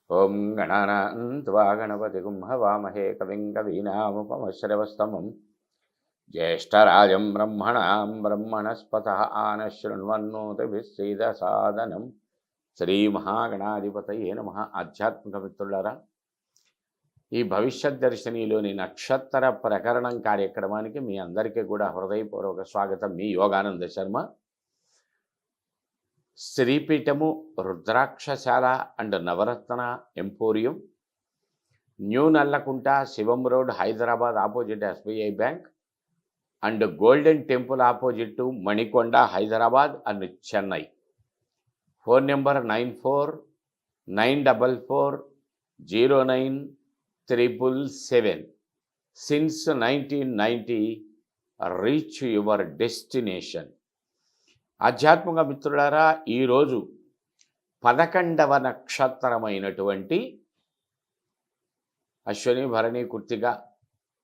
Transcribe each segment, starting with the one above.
ఓం గణానాం త్వా గణపతిగుం హవామహే కవిం కవీనాముపమశ్రవస్తమం జ్యేష్ఠరాజం బ్రహ్మణాం బ్రహ్మణస్పతః ఆనశృణ్వన్నోతిభిస్సీదసాదనం శ్రీమహాగణాధిపతయే నమః. ఆధ్యాత్మిక మిత్రులారా, ఈ భవిష్యత్ దర్శినిలోని నక్షత్ర ప్రకరణం కార్యక్రమానికి మీ అందరికీ కూడా హృదయపూర్వక స్వాగతం. మీ Yogananda Sharma. Sripeetham, Rudrakshashala and Navaratna emporium, new Nallakunta, Shivam road, Hyderabad, opposite SBI bank and golden temple opposite Manikonda, Hyderabad and Chennai. Phone number 9494409777. Since 1990 reach your destination. ఆధ్యాత్మిక మిత్రులారా, ఈరోజు 11వ నక్షత్రమైనటువంటి అశ్విని, భరణి, కృత్తిక,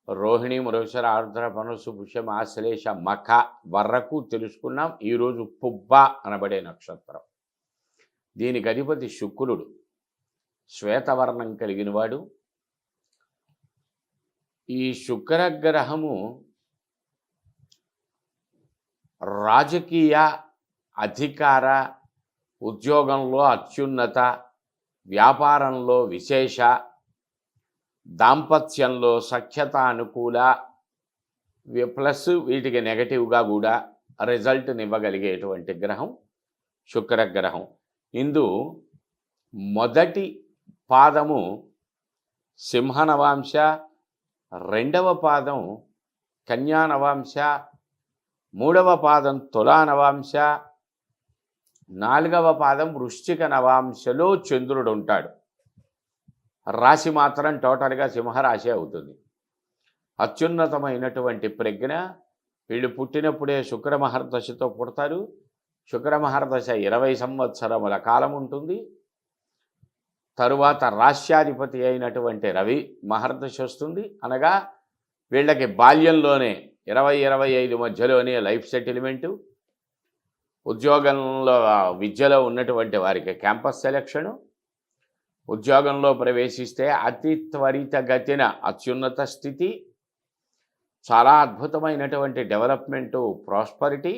రోహిణి, మృగశిర, ఆర్ద్ర, పనసు, పుష్యం, ఆశ్లేష, మఖ వరకు తెలుసుకున్నాం. ఈరోజు పుబ్బ అనబడే నక్షత్రం. దీనికి అధిపతి శుక్రుడు, శ్వేతవర్ణం కలిగినవాడు. ఈ శుక్రగ్రహము రాజకీయ, అధికార, ఉద్యోగంలో అత్యున్నత, వ్యాపారంలో విశేష, దాంపత్యంలో సఖ్యత అనుకూల, ప్లస్ వీటికి నెగటివ్గా కూడా రిజల్ట్నివ్వగలిగేటువంటి గ్రహం శుక్రగ్రహం. ఇందు మొదటి పాదము సింహ నవాంశ, రెండవ పాదం కన్యా నవాంశ, మూడవ పాదం తులా నవాంశ, నాలుగవ పాదం వృశ్చిక నవాంశలో చంద్రుడు ఉంటాడు. రాశి మాత్రం టోటల్గా సింహరాశి అవుతుంది. అత్యున్నతమైనటువంటి ప్రజ్ఞ. వీళ్ళు పుట్టినప్పుడే శుక్రమహర్దశతో పుడతారు. శుక్రమహర్దశ 20 సంవత్సరముల కాలం ఉంటుంది. తరువాత రాశ్యాధిపతి అయినటువంటి రవి మహర్దశ వస్తుంది. అనగా వీళ్ళకి బాల్యంలోనే 20-25 మధ్యలోనే లైఫ్ సెటిల్మెంటు, ఉద్యోగంలో విద్యలో ఉన్నటువంటి వారికి క్యాంపస్ సెలక్షను, ఉద్యోగంలో ప్రవేశిస్తే అతి త్వరితగతిన అత్యున్నత స్థితి, చాలా అద్భుతమైనటువంటి డెవలప్మెంటు, ప్రాస్పరిటీ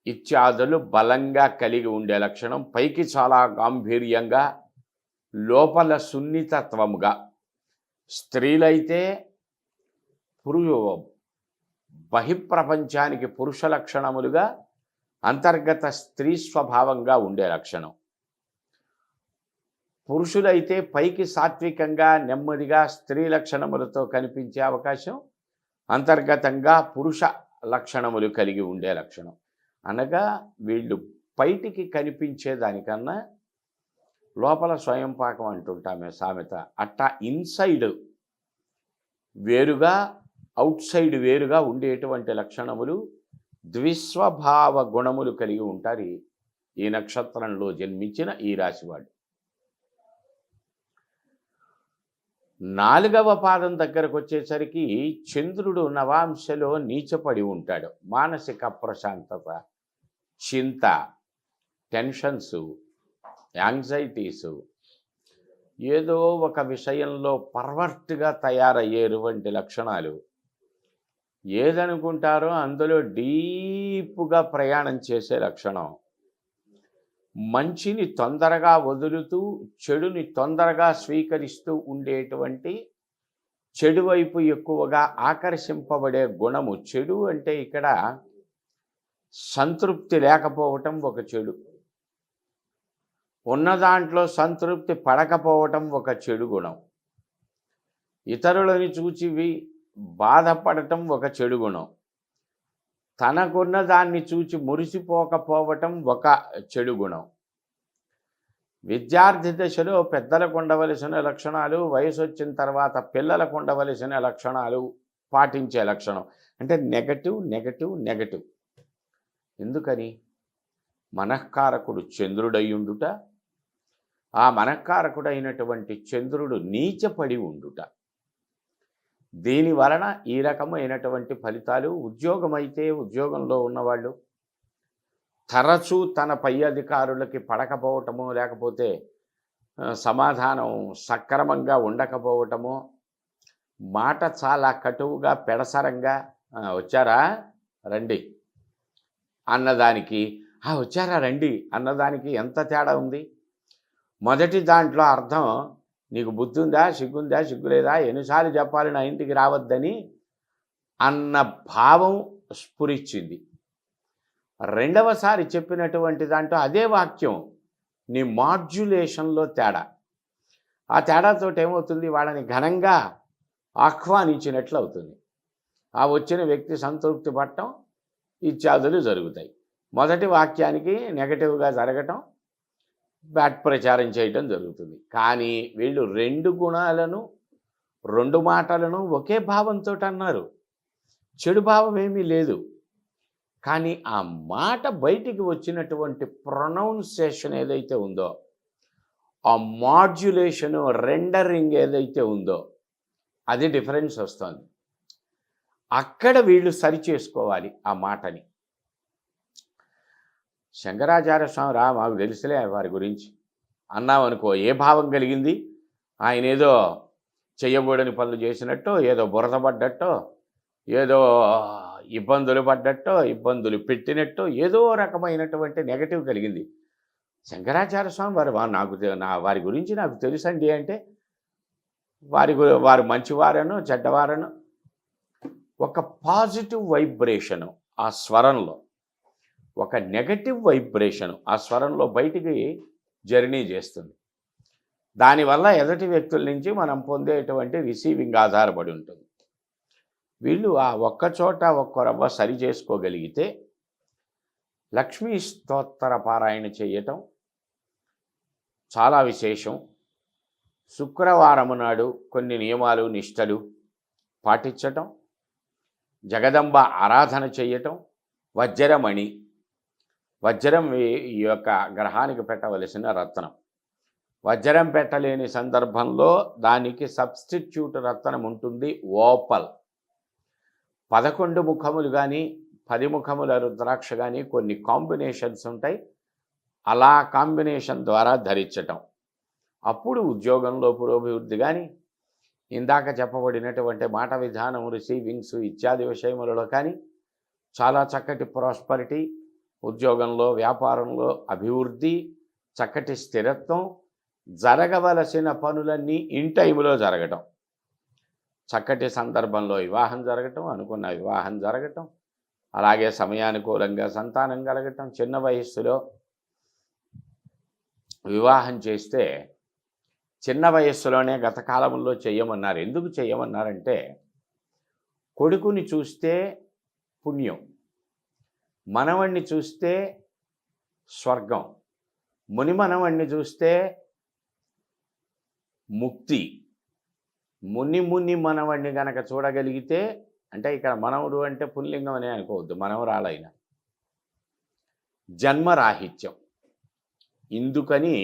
ఇత్యాదులు బలంగా కలిగి ఉండే లక్షణం. పైకి చాలా గాంభీర్యంగా, లోపల సున్నితత్వముగా. స్త్రీలైతే బహిప్రపంచానికి పురుష లక్షణములుగా, అంతర్గత స్త్రీ స్వభావంగా ఉండే లక్షణం. పురుషులైతే పైకి సాత్వికంగా, నెమ్మదిగా స్త్రీ లక్షణములతో కనిపించే అవకాశం, అంతర్గతంగా పురుష లక్షణములు కలిగి ఉండే లక్షణం. అనగా వీళ్ళు బయటికి కనిపించేదానికన్నా లోపల స్వయం పాకం అంటుంటామే సామెత. అట్టా ఇన్సైడ్ వేరుగా, అవుట్ సైడ్ వేరుగా ఉండేటువంటి లక్షణములు, ద్విస్వభావ గుణములు కలిగి ఉంటారు ఈ నక్షత్రంలో జన్మించిన ఈ రాశివాడు. 4వ పాదం దగ్గరకు వచ్చేసరికి చంద్రుడు నవాంశలో నీచపడి ఉంటాడు. మానసిక ప్రశాంతత, చింత, టెన్షన్సు, యాంగ్జైటీసు, ఏదో ఒక విషయంలో పర్వర్ట్గా తయారయ్యేటువంటి లక్షణాలు. ఏదనుకుంటారో అందులో డీప్గా ప్రయాణం చేసే లక్షణం. మంచిని తొందరగా వదులుతూ చెడుని తొందరగా స్వీకరిస్తూ ఉండేటువంటి, చెడు వైపు ఎక్కువగా ఆకర్షింపబడే గుణము. చెడు అంటే ఇక్కడ సంతృప్తి లేకపోవటం ఒక చెడు, ఉన్న దాంట్లో సంతృప్తి పడకపోవటం ఒక చెడు గుణం, ఇతరులని చూచి బాధపడటం ఒక చెడు గుణం, తనకున్న దాన్ని చూచి మురిసిపోకపోవటం ఒక చెడు గుణం. విద్యార్థి దశలో పెద్దలకు ఉండవలసిన లక్షణాలు, వయసు వచ్చిన తర్వాత పిల్లలకు ఉండవలసిన లక్షణాలు పాటించే లక్షణం. అంటే నెగటివ్ నెగటివ్ నెగటివ్. ఎందుకని? మనఃకారకుడు చంద్రుడయ్యుండుట, ఆ మనఃకారకుడైనటువంటి చంద్రుడు నీచపడి ఉండుట. దీని వలన ఈ రకమైనటువంటి ఫలితాలు. ఉద్యోగం అయితే ఉద్యోగంలో ఉన్నవాళ్ళు తరచూ తన పై అధికారులకి పడకపోవటము, లేకపోతే సమాధానం సక్రమంగా ఉండకపోవటమో, మాట చాలా కటువుగా పెడసరంగా వచ్చారా రండి అన్నదానికి వచ్చారా రండి అన్నదానికి ఎంత తేడా ఉంది. మొదటి దాంట్లో అర్థం నీకు బుద్ధి ఉందా, సిగ్గుందా, సిగ్గులేదా, ఎన్నిసార్లు చెప్పాలి నా ఇంటికి రావద్దని అన్న భావం స్ఫురించింది. రెండవసారి చెప్పినటువంటి దాంట్లో అదే వాక్యం నీ మాడ్యులేషన్లో తేడా. ఆ తేడాతో ఏమవుతుంది, వాళ్ళని ఘనంగా ఆహ్వానించినట్లు అవుతుంది. ఆ వచ్చిన వ్యక్తి సంతృప్తి పడటం ఇత్యాదులు జరుగుతాయి. మొదటి వాక్యానికి నెగటివ్గా జరగటం, బ్యాట్ ప్రచారం చేయటం జరుగుతుంది. కానీ వీళ్ళు రెండు గుణాలను, రెండు మాటలను ఒకే భావంతో అన్నారు. చెడు భావం ఏమీ లేదు. కానీ ఆ మాట బయటికి వచ్చినటువంటి ప్రొనౌన్సేషన్ ఏదైతే ఉందో, ఆ మాడ్యులేషను, రెండరింగ్ ఏదైతే ఉందో అది డిఫరెన్స్ వస్తుంది. అక్కడ వీళ్ళు సరి చేసుకోవాలి ఆ మాటని. శంకరాచార్య స్వామి మాకు తెలుసులే వారి గురించి అన్నామనుకో, ఏ భావం కలిగింది, ఆయన ఏదో చెయ్యబోడని పనులు చేసినట్టో, ఏదో బురద పడ్డట్టో, ఏదో ఇబ్బందులు పడ్డట్టో, ఇబ్బందులు పెట్టినట్టో ఏదో రకమైనటువంటి నెగటివ్ కలిగింది. శంకరాచార్య స్వామి వారి గురించి నాకు తెలుసండి అంటే వారు మంచివారను చెడ్డవారను ఒక పాజిటివ్ వైబ్రేషను ఆ స్వరంలో, ఒక నెగటివ్ వైబ్రేషను ఆ స్వరంలో బయటికి జర్నీ చేస్తుంది. దానివల్ల ఎదుటి వ్యక్తుల నుంచి మనం పొందేటువంటి రిసీవింగ్ ఆధారపడి ఉంటుంది. వీళ్ళు ఆ ఒక్కచోట ఒక్క రవ్వ సరి చేసుకోగలిగితే లక్ష్మీ స్తోత్ర పారాయణ చేయటం చాలా విశేషం. శుక్రవారం నాడు కొన్ని నియమాలు నిష్టలు పాటించటం, జగదంబ ఆరాధన చేయటం, వజ్రమణి, వజ్రం ఈ యొక్క గ్రహానికి పెట్టవలసిన రత్నం. వజ్రం పెట్టలేని సందర్భంలో దానికి సబ్స్టిట్యూట్ రత్నం ఉంటుంది, ఓపల్. 11 ముఖములు కానీ 10 ముఖముల రుద్రాక్ష కానీ కొన్ని కాంబినేషన్స్ ఉంటాయి. అలా కాంబినేషన్ ద్వారా ధరించటం. అప్పుడు ఉద్యోగంలో పురోభివృద్ధి కానీ, ఇందాక చెప్పబడినటువంటి మాట విధానం, రిసీవింగ్స్ ఇత్యాది విషయములలో కానీ చాలా చక్కటి ప్రాస్పరిటీ, ఉద్యోగంలో వ్యాపారంలో అభివృద్ధి, చక్కటి స్థిరత్వం, జరగవలసిన పనులన్నీ ఇన్ టైంలో జరగటం, చక్కటి సందర్భంలో వివాహం జరగటం, అనుకున్న వివాహం జరగటం, అలాగే సమయానుకూలంగా సంతానం కలగటం. చిన్న వయస్సులో వివాహం చేస్తే చిన్న వయస్సులోనే గత కాలంలో చేయమన్నారు. ఎందుకు చేయమన్నారంటే కొడుకుని చూస్తే పుణ్యం, మనవణ్ణి చూస్తే స్వర్గం, ముని మనవణ్ణి చూస్తే ముక్తి. ముని మనవణ్ణి గనక చూడగలిగితే, అంటే ఇక్కడ మనవుడు అంటే పుల్లింగం అనే అనుకోవద్దు, మనవరాలైన జన్మరాహిత్యం. ఇందుకని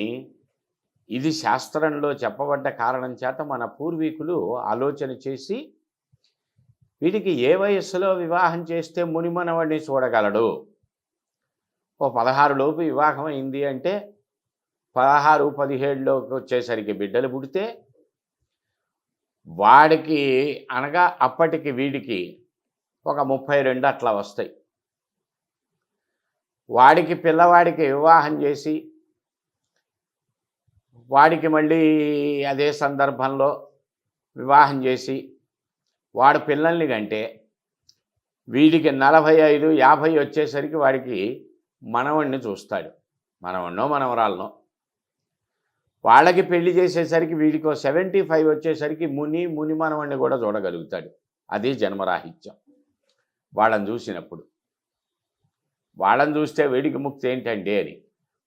ఇది శాస్త్రంలో చెప్పబడ్డ కారణం చేత మన పూర్వీకులు ఆలోచన చేసి వీడికి ఏ వయస్సులో వివాహం చేస్తే ముని మనవడిని చూడగలడు. 16 లోపు వివాహం అయింది అంటే 16-17లోకి వచ్చేసరికి బిడ్డలు పుడితే వాడికి అనగా అప్పటికి వీడికి ఒక 32 అట్లా వస్తాయి. వాడికి పిల్లవాడికి వివాహం చేసి వాడికి మళ్ళీ అదే సందర్భంలో వివాహం చేసి వాడు పిల్లల్ని కంటే వీడికి 45-50 వచ్చేసరికి వాడికి మనవణ్ణి చూస్తాడు, మనవన్నో మనవరాలనో. వాళ్ళకి పెళ్లి చేసేసరికి వీడికి 75 వచ్చేసరికి ముని మనవణ్ణి కూడా చూడగలుగుతాడు. అది జన్మరాహిత్యం. వాళ్ళని చూసినప్పుడు, వాళ్ళని చూస్తే వీడికి ముక్తి ఏంటండి అని.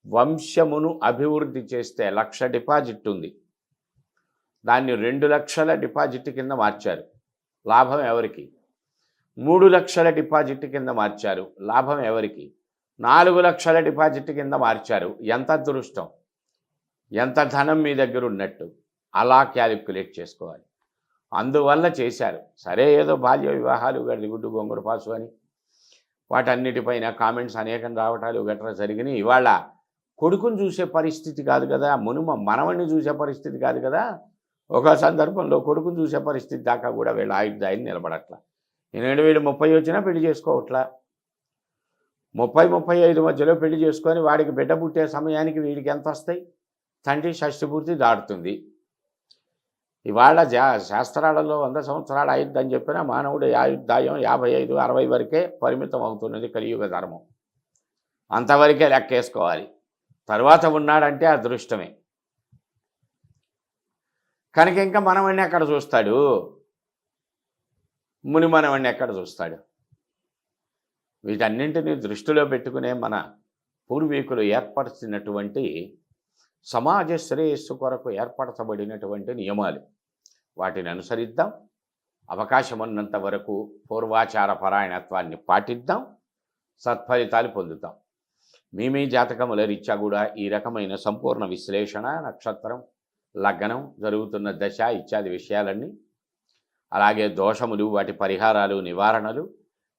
వంశమును అభివృద్ధి చేస్తే 1,00,000 డిపాజిట్ ఉంది, దాన్ని 2 లక్షల డిపాజిట్ కింద మార్చారు, లాభం ఎవరికి? 3 లక్షల డిపాజిట్ కింద మార్చారు, లాభం ఎవరికి? 4 లక్షల డిపాజిట్ కింద మార్చారు. ఎంత అదృష్టం, ఎంత ధనం మీ దగ్గర ఉన్నట్టు. అలా క్యాలిక్యులేట్ చేసుకోవాలి. అందువల్ల చేశారు. సరే, ఏదో బాల్య వివాహాలు గడిగుడ్డు గొంగుడు పాసు అని వాటన్నిటిపైన కామెంట్స్ అనేకం రావటాలు గట్రా జరిగినాయి. ఇవాళ కొడుకుని చూసే పరిస్థితి కాదు కదా, మనవణ్ణి చూసే పరిస్థితి కాదు కదా. ఒక సందర్భంలో కొడుకుని చూసే పరిస్థితి దాకా కూడా వీళ్ళ ఆయుర్దాయం నిలబడట్ల. ఎందుకంటే వీళ్ళు 30 వచ్చినా పెళ్లి చేసుకోవట్లా. 30-35 మధ్యలో పెళ్లి చేసుకొని వాడికి బిడ్డ పుట్టే సమయానికి వీడికి ఎంత వస్తాయి? తండ్రి షష్టిపూర్తి దాటుతుంది. ఇవాళ శాస్త్రాలలో 100 సంవత్సరాలు ఆయుద్దని చెప్పినా మానవుడి ఆయుర్దాయం 55-60 వరకే పరిమితం అవుతున్నది కలియుగ ధర్మం. అంతవరకే లెక్కేసుకోవాలి. తర్వాత ఉన్నాడంటే అదృష్టమే. కనుక ఇంకా మనవణ్ణి ఎక్కడ చూస్తాడు? ముని మనవణ్ణి ఎక్కడ చూస్తాడు? వీటన్నింటినీ దృష్టిలో పెట్టుకునే మన పూర్వీకులు ఏర్పరిచినటువంటి సమాజ శ్రేయస్సు కొరకు ఏర్పరచబడినటువంటి నియమాలు, వాటిని అనుసరిద్దాం. అవకాశం ఉన్నంత వరకు పూర్వాచార పరాయణత్వాన్ని పాటిద్దాం. సత్ఫలితాలు పొందుతాం. మీ జాతకముల రీత్యా కూడా ఈ రకమైన సంపూర్ణ విశ్లేషణ, నక్షత్రం, లగ్నం, జరుగుతున్న దశ ఇత్యాది విషయాలన్నీ, అలాగే దోషములు, వాటి పరిహారాలు, నివారణలు,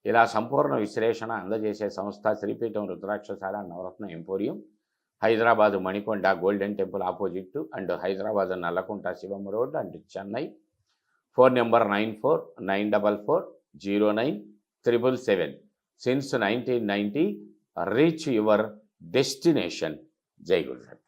ఇలా సంపూర్ణ విశ్లేషణ అందజేసే సంస్థ Sripeetham Rudrakshashala Navaratna emporium, Hyderabad Manikonda golden temple opposite and Hyderabad Nallakunta Shivam road and Chennai. Phone number 9494097777. Since 1990. Reach your destination. జై గురుదత్త.